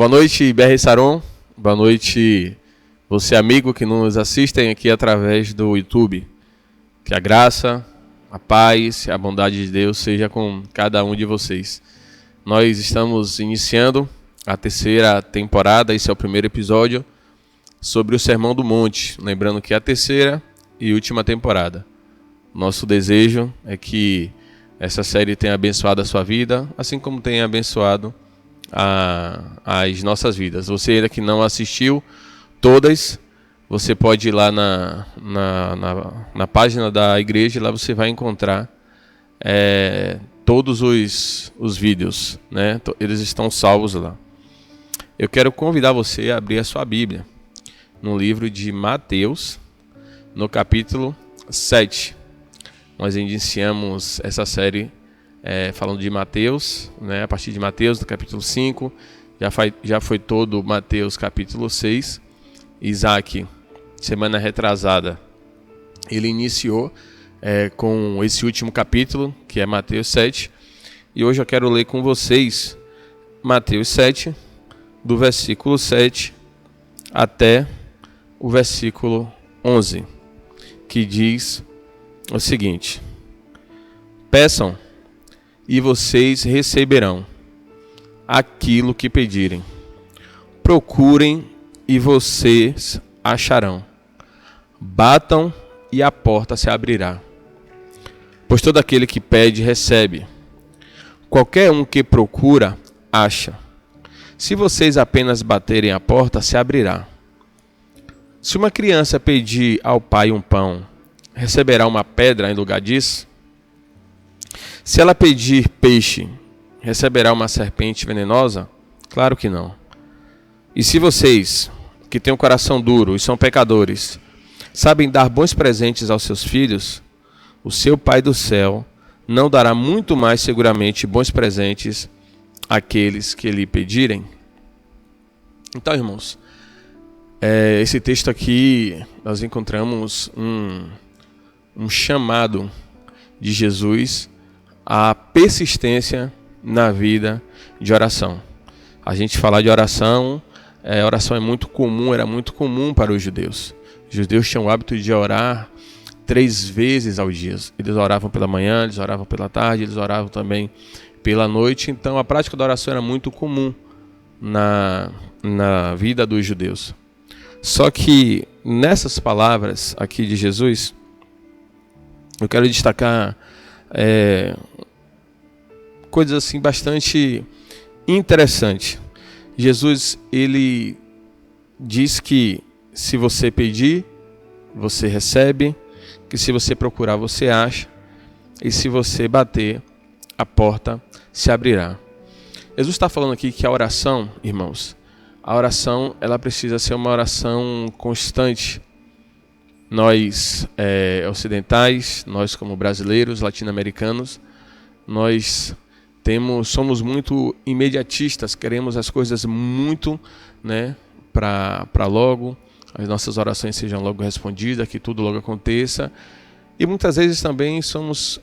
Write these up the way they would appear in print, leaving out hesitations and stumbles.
Boa noite, BR Saron. Boa noite, você amigo que nos assistem aqui através do YouTube. Que a graça, a paz e a bondade de Deus seja com cada um de vocês. Nós estamos iniciando a terceira temporada, esse é o primeiro episódio, sobre o Sermão do Monte. Lembrando que é a terceira e última temporada. Nosso desejo é que essa série tenha abençoado a sua vida, assim como tenha abençoado as nossas vidas. Você ainda que não assistiu todas, você pode ir lá na página da igreja, e lá você vai encontrar todos os vídeos, né? Eles estão salvos lá. Eu quero convidar você a abrir a sua Bíblia no livro de Mateus, no capítulo 7. Nós iniciamos essa série falando de Mateus, né? A partir de Mateus, no capítulo 5, já foi todo Mateus capítulo 6. Isaac, semana retrasada, ele iniciou com esse último capítulo, que é Mateus 7. E hoje eu quero ler com vocês Mateus 7, do versículo 7 até o versículo 11, que diz o seguinte: peçam e vocês receberão aquilo que pedirem. Procurem e vocês acharão. Batam e a porta se abrirá. Pois todo aquele que pede, recebe. Qualquer um que procura, acha. Se vocês apenas baterem a porta, se abrirá. Se uma criança pedir ao pai um pão, receberá uma pedra em lugar disso? Se ela pedir peixe, receberá uma serpente venenosa? Claro que não. E se vocês, que têm um coração duro e são pecadores, sabem dar bons presentes aos seus filhos, o seu Pai do céu não dará muito mais seguramente bons presentes àqueles que lhe pedirem? Então, irmãos, esse texto aqui nós encontramos um chamado de Jesus à persistência na vida de oração. A gente falar de oração, oração é muito comum, era muito comum para os judeus. Os judeus tinham o hábito de orar 3 vezes ao dia. Eles oravam pela manhã, eles oravam pela tarde, eles oravam também pela noite. Então a prática da oração era muito comum na vida dos judeus. Só que nessas palavras aqui de Jesus, eu quero destacar coisas assim bastante interessantes. Jesus, ele diz que se você pedir, você recebe, que se você procurar, você acha, e se você bater, a porta se abrirá. Jesus está falando aqui que a oração, irmãos, a oração ela precisa ser uma oração constante. Nós ocidentais, nós como brasileiros, latino-americanos, nós somos muito imediatistas, queremos as coisas muito, né, para logo, as nossas orações sejam logo respondidas, que tudo logo aconteça. E muitas vezes também somos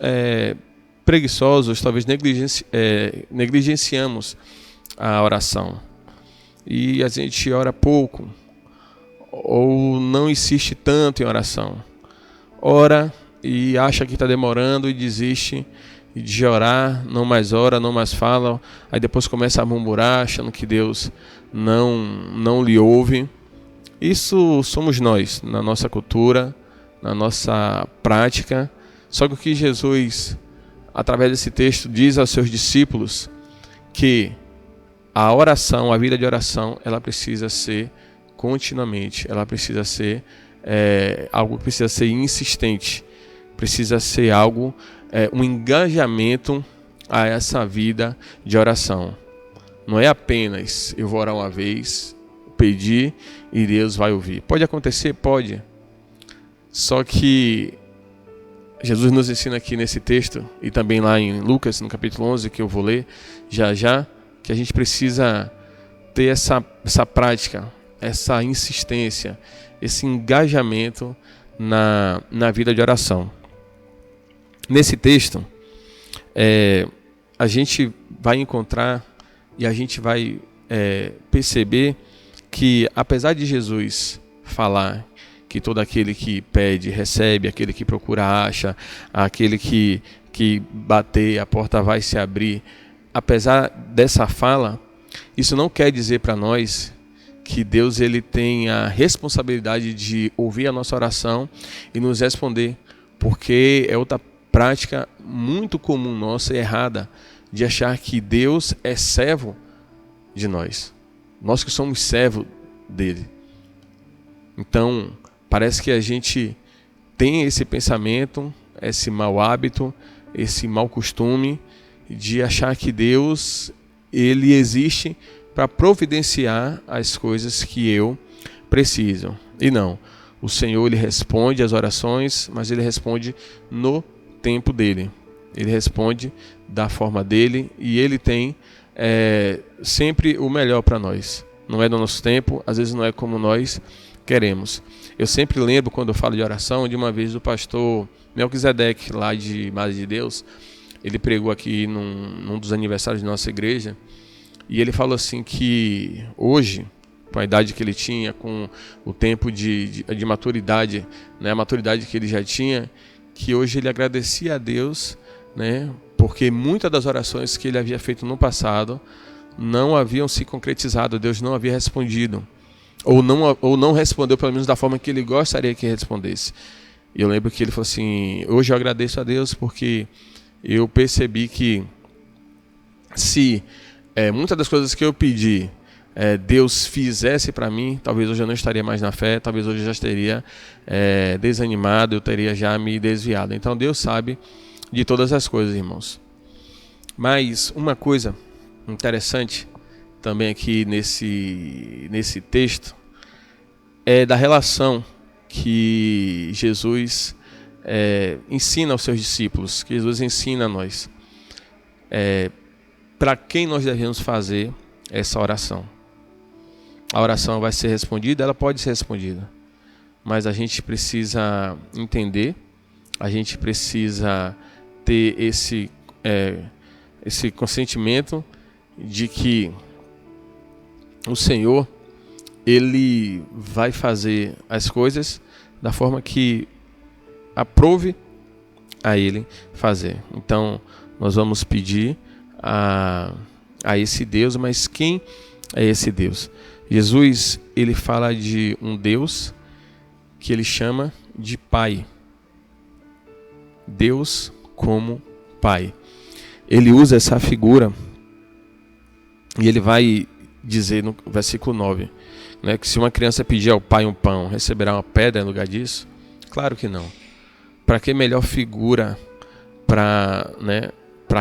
preguiçosos, talvez negligenciamos a oração. E a gente ora pouco, ou não insiste tanto em oração. Ora e acha que está demorando e desiste de orar, não mais ora, não mais fala, aí depois começa a murmurar, achando que Deus não lhe ouve. Isso somos nós, na nossa cultura, na nossa prática. Só que o que Jesus, através desse texto, diz aos seus discípulos, que a oração, a vida de oração, ela precisa ser continuamente, ela precisa ser algo que precisa ser insistente, precisa ser algo, um engajamento a essa vida de oração. Não é apenas eu vou orar uma vez, pedir e Deus vai ouvir. Pode acontecer? Pode. Só que Jesus nos ensina aqui nesse texto, e também lá em Lucas, no capítulo 11, que eu vou ler já, que a gente precisa ter essa prática, essa insistência, esse engajamento na vida de oração. Nesse texto, a gente vai encontrar e a gente vai perceber que, apesar de Jesus falar que todo aquele que pede, recebe, aquele que procura, acha, aquele que bater, a porta vai se abrir, apesar dessa fala, isso não quer dizer para nós que Deus ele tem a responsabilidade de ouvir a nossa oração e nos responder, porque é outra prática muito comum nossa e errada de achar que Deus é servo de nós. Nós que somos servo dele. Então, parece que a gente tem esse pensamento, esse mau hábito, esse mau costume de achar que Deus ele existe para providenciar as coisas que eu preciso. E não, o Senhor ele responde às orações, mas ele responde no tempo dele. Ele responde da forma dele e ele tem sempre o melhor para nós. Não é do nosso tempo, às vezes não é como nós queremos. Eu sempre lembro, quando eu falo de oração, de uma vez o pastor Melquisedeque, lá de Madre de Deus, ele pregou aqui num dos aniversários de nossa igreja, e ele falou assim que hoje, com a idade que ele tinha, com o tempo de maturidade, né, a maturidade que ele já tinha, que hoje ele agradecia a Deus, né, porque muitas das orações que ele havia feito no passado não haviam se concretizado, Deus não havia respondido, ou não respondeu pelo menos da forma que ele gostaria que respondesse. E eu lembro que ele falou assim, hoje eu agradeço a Deus porque eu percebi que se muitas das coisas que eu pedi Deus fizesse para mim, talvez hoje eu não estaria mais na fé, talvez hoje eu já estaria desanimado, eu teria já me desviado. Então Deus sabe de todas as coisas, irmãos. Mas uma coisa interessante também aqui nesse texto é da relação que Jesus ensina aos seus discípulos, que Jesus ensina a nós. Para quem nós devemos fazer essa oração? A oração vai ser respondida, ela pode ser respondida, mas a gente precisa entender, a gente precisa ter esse consentimento de que o Senhor ele vai fazer as coisas da forma que aprove a ele fazer. Então nós vamos pedir a esse Deus, mas quem é esse Deus? Jesus ele fala de um Deus que ele chama de Pai. Deus como Pai. Ele usa essa figura e ele vai dizer no versículo 9, né, que se uma criança pedir ao pai um pão, receberá uma pedra no lugar disso? Claro que não. Para que melhor figura para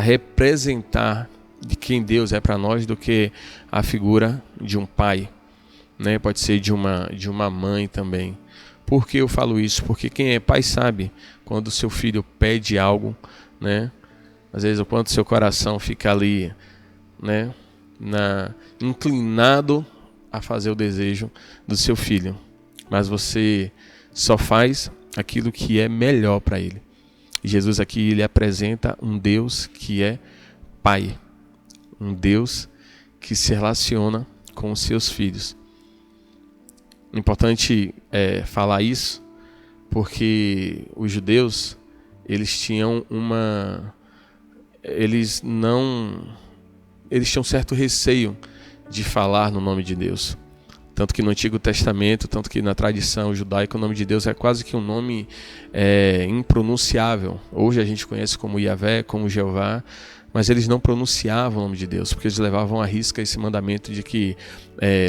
representar de quem Deus é para nós do que a figura de um pai, né? Pode ser de uma mãe também. Por que eu falo isso? Porque quem é pai sabe quando o seu filho pede algo, né? Às vezes o quanto seu coração fica ali, né, inclinado a fazer o desejo do seu filho, mas você só faz aquilo que é melhor para ele. E Jesus aqui ele apresenta um Deus que é Pai, um Deus que se relaciona com os seus filhos. Importante falar isso, porque os judeus eles tinham eles tinham certo receio de falar no nome de Deus. Tanto que no Antigo Testamento, tanto que na tradição judaica, o nome de Deus é quase que um nome impronunciável. Hoje a gente conhece como Yahvé, como Jeová, mas eles não pronunciavam o nome de Deus, porque eles levavam à risca esse mandamento de que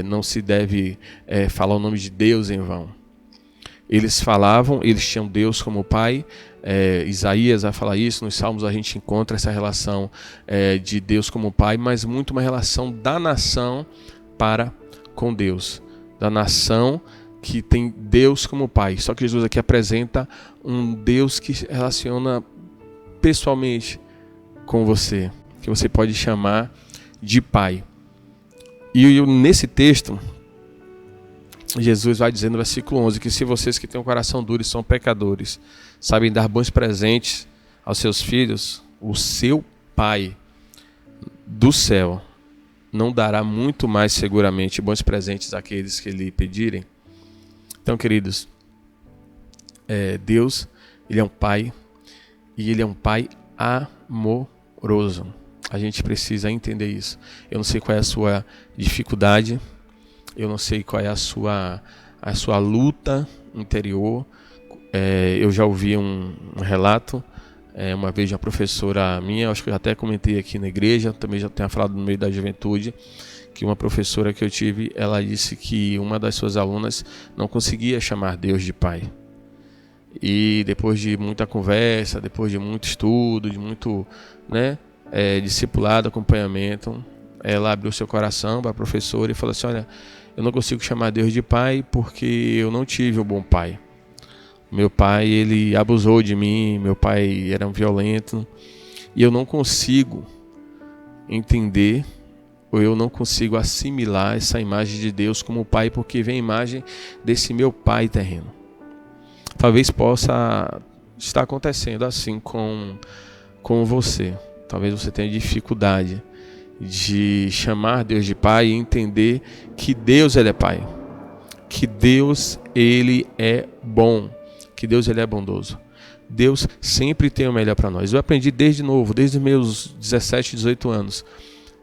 não se deve falar o nome de Deus em vão. Eles falavam, eles tinham Deus como Pai. Isaías vai falar isso, nos Salmos a gente encontra essa relação de Deus como Pai, mas muito uma relação da nação para com Deus, da nação que tem Deus como Pai. Só que Jesus aqui apresenta um Deus que se relaciona pessoalmente com você, que você pode chamar de Pai. E nesse texto, Jesus vai dizer no versículo 11 que se vocês que têm um coração duro e são pecadores sabem dar bons presentes aos seus filhos, o seu Pai do céu não dará muito mais seguramente bons presentes àqueles que lhe pedirem? Então, queridos, Deus, Ele é um Pai, e Ele é um Pai amoroso. A gente precisa entender isso. Eu não sei qual é a sua dificuldade, eu não sei qual é a sua luta interior. Eu já ouvi um relato, uma vez de uma professora minha, acho que eu até comentei aqui na igreja, também já tenho falado no meio da juventude, que uma professora que eu tive, ela disse que uma das suas alunas não conseguia chamar Deus de Pai. E depois de muita conversa, depois de muito estudo, de muito discipulado, acompanhamento, ela abriu seu coração para a professora e falou assim: olha, eu não consigo chamar Deus de Pai porque eu não tive um bom pai. Meu pai, ele abusou de mim, meu pai era um violento, e eu não consigo entender, ou eu não consigo assimilar essa imagem de Deus como pai, porque vem a imagem desse meu pai terreno. Talvez possa estar acontecendo assim com você. Talvez você tenha dificuldade de chamar Deus de Pai e entender que Deus, Ele é Pai. Que Deus, Ele é bom. Que Deus, Ele é bondoso. Deus sempre tem o melhor para nós. Eu aprendi desde os meus 17, 18 anos.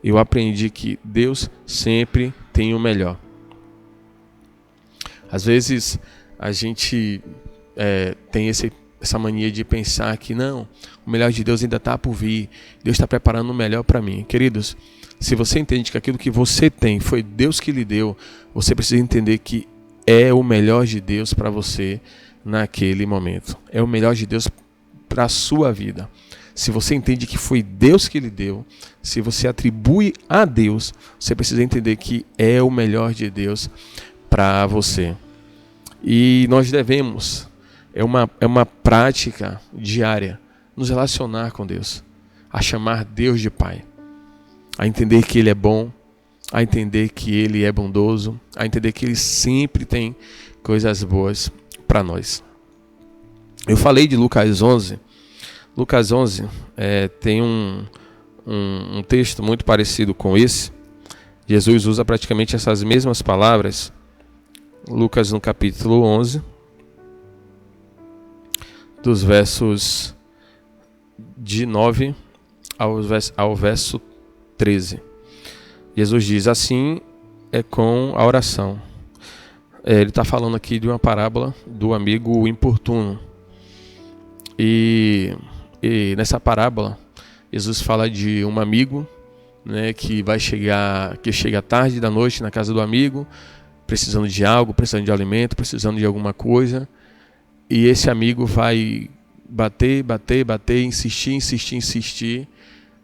Eu aprendi que Deus sempre tem o melhor. Às vezes a gente tem essa mania de pensar que não, o melhor de Deus ainda está por vir. Deus está preparando o melhor para mim. Queridos, se você entende que aquilo que você tem foi Deus que lhe deu, você precisa entender que é o melhor de Deus para você naquele momento. É o melhor de Deus para a sua vida. Se você entende que foi Deus que lhe deu, se você atribui a Deus, você precisa entender que é o melhor de Deus para você. E nós devemos, é uma prática diária, nos relacionar com Deus, a chamar Deus de Pai, a entender que Ele é bom, a entender que Ele é bondoso, a entender que Ele sempre tem coisas boas para nós. Eu falei de Lucas 11. Lucas 11 tem um texto muito parecido com esse. Jesus usa praticamente essas mesmas palavras. Lucas no capítulo 11, dos versos de 9 ao verso 13. Jesus diz: assim é com a oração. Ele está falando aqui de uma parábola do amigo importuno. E nessa parábola, Jesus fala de um amigo, que chega tarde da noite na casa do amigo, precisando de algo, precisando de alimento, precisando de alguma coisa. E esse amigo vai bater, insistir,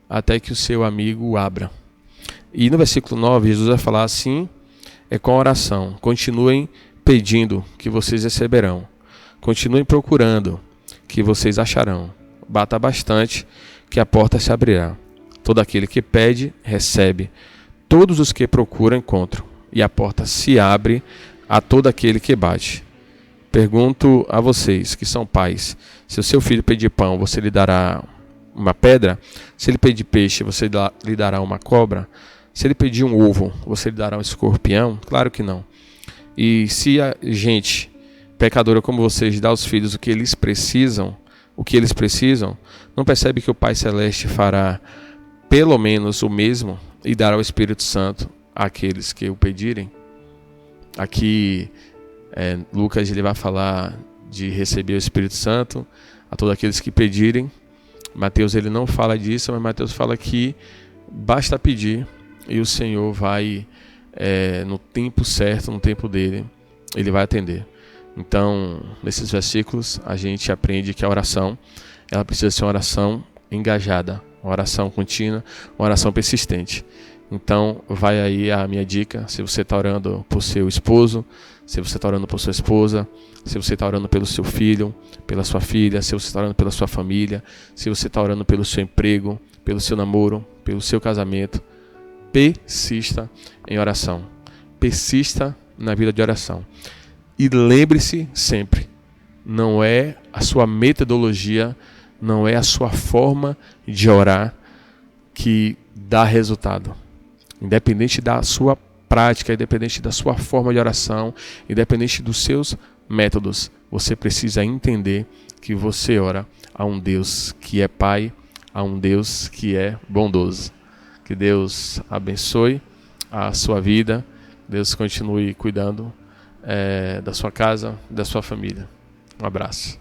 até que o seu amigo abra. E no versículo 9, Jesus vai falar assim: é com a oração. Continuem pedindo, que vocês receberão. Continuem procurando, que vocês acharão. Bata bastante, que a porta se abrirá. Todo aquele que pede, recebe. Todos os que procuram, encontram. E a porta se abre a todo aquele que bate. Pergunto a vocês, que são pais: se o seu filho pedir pão, você lhe dará uma pedra? Se ele pedir peixe, você lhe dará uma cobra? Se ele pedir um ovo, você lhe dará um escorpião? Claro que não. E se a gente, pecadora como vocês, dá aos filhos o que eles precisam, não percebe que o Pai Celeste fará pelo menos o mesmo e dará o Espírito Santo àqueles que o pedirem? Aqui Lucas ele vai falar de receber o Espírito Santo a todos aqueles que pedirem. Mateus ele não fala disso, mas Mateus fala que basta pedir e o Senhor vai, no tempo certo, no tempo dele, Ele vai atender. Então, nesses versículos, a gente aprende que a oração, ela precisa ser uma oração engajada, uma oração contínua, uma oração persistente. Então, vai aí a minha dica: se você está orando por seu esposo, se você está orando por sua esposa, se você está orando pelo seu filho, pela sua filha, se você está orando pela sua família, se você está orando pelo seu emprego, pelo seu namoro, pelo seu casamento, persista em oração. Persista na vida de oração. E lembre-se sempre, não é a sua metodologia, não é a sua forma de orar que dá resultado. Independente da sua prática, independente da sua forma de oração, independente dos seus métodos, você precisa entender que você ora a um Deus que é Pai, a um Deus que é bondoso. Que Deus abençoe a sua vida, Deus continue cuidando da sua casa, da sua família. Um abraço.